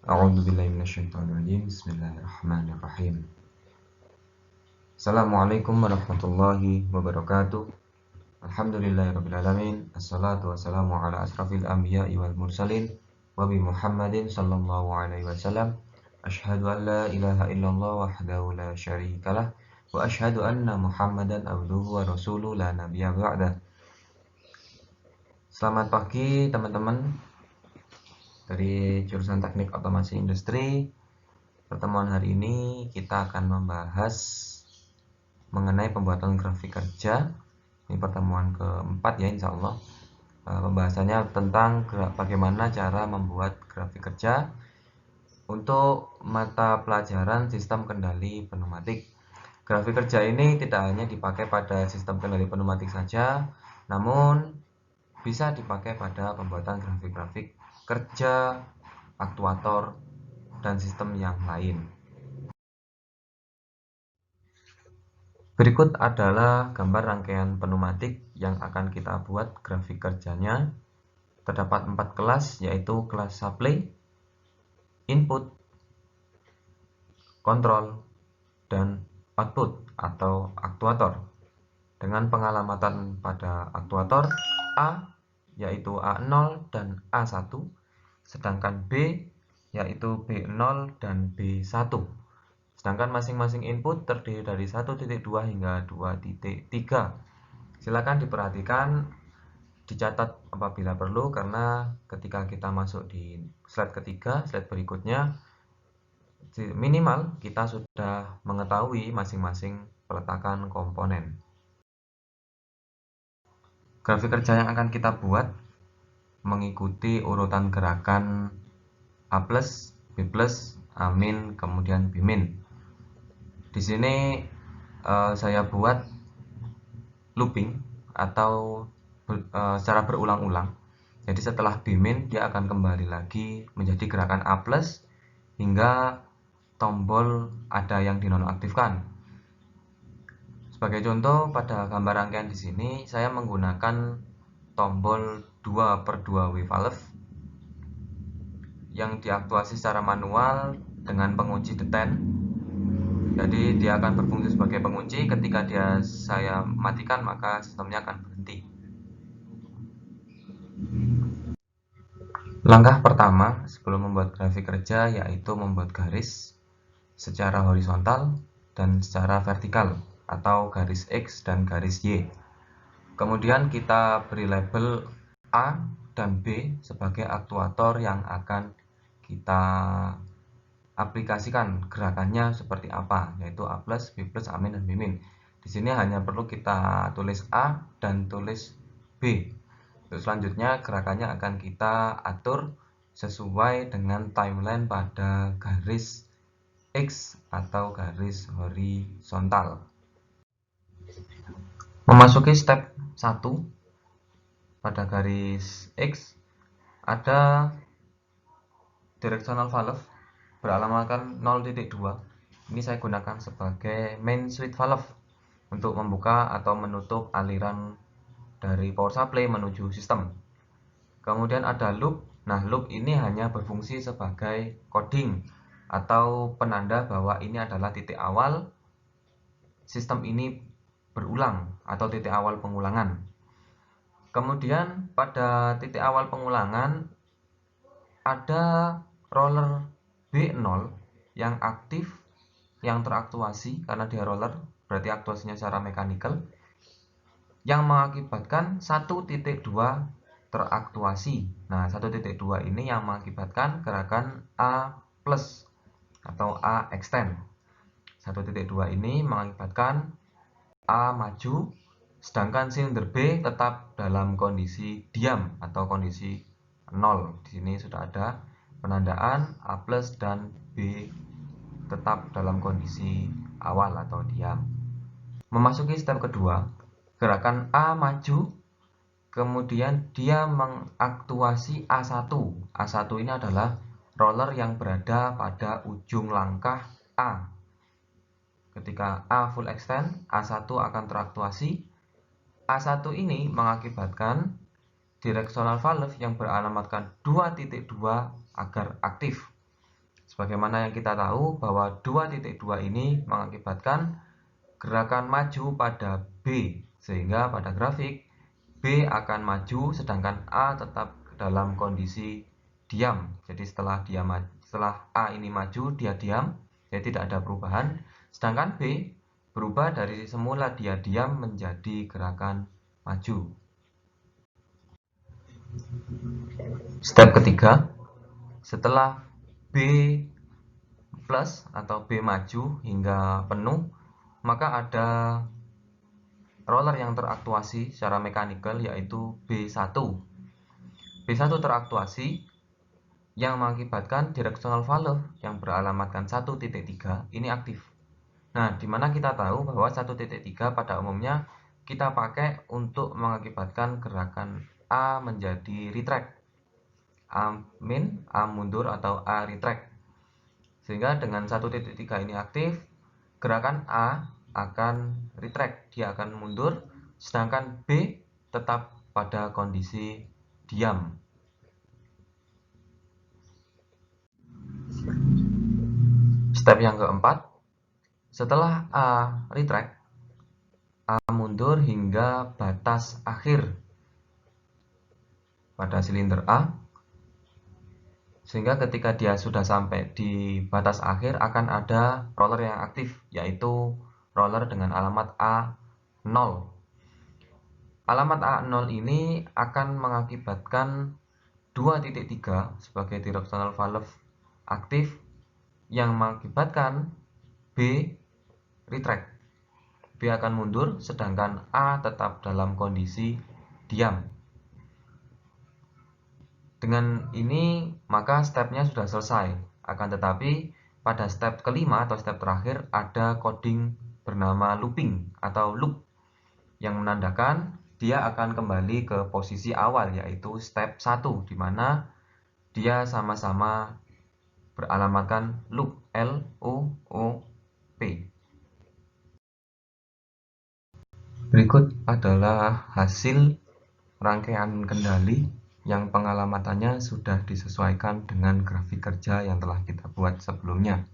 A'udzubillahi minasyaitonirrajim. Bismillahirrahmanirrahim. Assalamualaikum warahmatullahi wabarakatuh. Alhamdulillahirabbil alamin. Assalatu wassalamu ala asrafil anbiya'i wal mursalin wa bi Muhammadin sallallahu alaihi wasallam. Asyhadu an la ilaha illallah wahdahu la syarikalah wa asyhadu anna Muhammadan abduhu wa rasuluhu la nabiyya ba'dah. Selamat pagi teman-teman dari jurusan Teknik Otomasi Industri. Pertemuan hari ini kita akan membahas mengenai pembuatan grafik kerja. Ini pertemuan keempat ya, insya Allah. Pembahasannya tentang bagaimana cara membuat grafik kerja untuk mata pelajaran sistem kendali pneumatik. Grafik kerja ini tidak hanya dipakai pada sistem kendali pneumatik saja, namun bisa dipakai pada pembuatan grafik-grafik kerja, aktuator, dan sistem yang lain. Berikut adalah gambar rangkaian pneumatik yang akan kita buat grafik kerjanya. Terdapat 4 kelas, yaitu kelas supply, input, kontrol, dan output atau aktuator. Dengan pengalamatan pada aktuator A, yaitu A0 dan A1, sedangkan B, yaitu B0 dan B1. Sedangkan masing-masing input terdiri dari 1.2 hingga 2.3. Silakan diperhatikan, dicatat apabila perlu, karena ketika kita masuk di slide ketiga, slide berikutnya, minimal kita sudah mengetahui masing-masing peletakan komponen. Grafik kerja yang akan kita buat mengikuti urutan gerakan A+, B+, A-, kemudian B-. Di sini saya buat looping atau secara berulang-ulang. Jadi setelah B- dia akan kembali lagi menjadi gerakan A+ hingga tombol ada yang dinonaktifkan. Sebagai contoh, pada gambar rangkaian di sini saya menggunakan tombol 2/2 W valve yang diaktuasi secara manual dengan pengunci deten. Jadi dia akan berfungsi sebagai pengunci. Ketika saya matikan, maka sistemnya akan berhenti. Langkah pertama sebelum membuat grafik kerja yaitu membuat garis secara horizontal dan secara vertikal, atau garis X dan garis Y. Kemudian kita beri label A dan B sebagai aktuator yang akan kita aplikasikan gerakannya seperti apa, yaitu A+, B+, A-, dan B-. Di sini hanya perlu kita tulis A dan tulis B. Untuk selanjutnya gerakannya akan kita atur sesuai dengan timeline pada garis X atau garis horizontal. Memasuki step 1, pada garis X ada directional valve beralamatkan 0.2. Ini saya gunakan sebagai main switch valve untuk membuka atau menutup aliran dari power supply menuju sistem. Kemudian ada loop. Nah, loop ini hanya berfungsi sebagai coding atau penanda bahwa ini adalah titik awal sistem ini berulang atau titik awal pengulangan. Kemudian pada titik awal pengulangan ada roller B0 yang aktif, yang teraktuasi karena dia roller, berarti aktuasinya secara mekanikal, yang mengakibatkan 1.2 teraktuasi. Nah, 1.2 ini yang mengakibatkan gerakan A+ atau A extend. 1.2 ini mengakibatkan A maju, sedangkan silinder B tetap dalam kondisi diam atau kondisi 0. Di sini sudah ada penandaan A+ dan B tetap dalam kondisi awal atau diam. Memasuki step kedua, gerakan A maju, kemudian dia mengaktuasi A1. A1 ini adalah roller yang berada pada ujung langkah A. Ketika A full extend, A1 akan teraktuasi. A1 ini mengakibatkan directional valve yang beralamatkan 2.2 agar aktif. Sebagaimana yang kita tahu bahwa 2.2 ini mengakibatkan gerakan maju pada B, sehingga pada grafik B akan maju sedangkan A tetap dalam kondisi diam. Jadi setelah A ini maju, dia diam, jadi tidak ada perubahan. Sedangkan B berubah dari semula dia diam menjadi gerakan maju. Step ketiga, setelah B plus atau B maju hingga penuh, maka ada roller yang teraktuasi secara mekanikal yaitu B1. B1 teraktuasi yang mengakibatkan directional valve yang beralamatkan 1.3 ini aktif. Nah, dimana kita tahu bahwa 1.3 pada umumnya kita pakai untuk mengakibatkan gerakan A menjadi retract. A min, A mundur atau A retract. Sehingga dengan 1.3 ini aktif, gerakan A akan retract, dia akan mundur, sedangkan B tetap pada kondisi diam. Step yang keempat, setelah A retract, A mundur hingga batas akhir pada silinder A, sehingga ketika dia sudah sampai di batas akhir akan ada roller yang aktif, yaitu roller dengan alamat A0. Alamat A0 ini akan mengakibatkan 2.3 sebagai directional valve aktif yang mengakibatkan B retract. B akan mundur sedangkan A tetap dalam kondisi diam. Dengan ini maka stepnya sudah selesai. Akan tetapi pada step kelima atau step terakhir ada coding bernama looping atau loop yang menandakan dia akan kembali ke posisi awal yaitu step 1 di mana dia sama-sama beralamatkan loop L-O-O-P. Berikut adalah hasil rangkaian kendali yang pengalamatannya sudah disesuaikan dengan grafik kerja yang telah kita buat sebelumnya.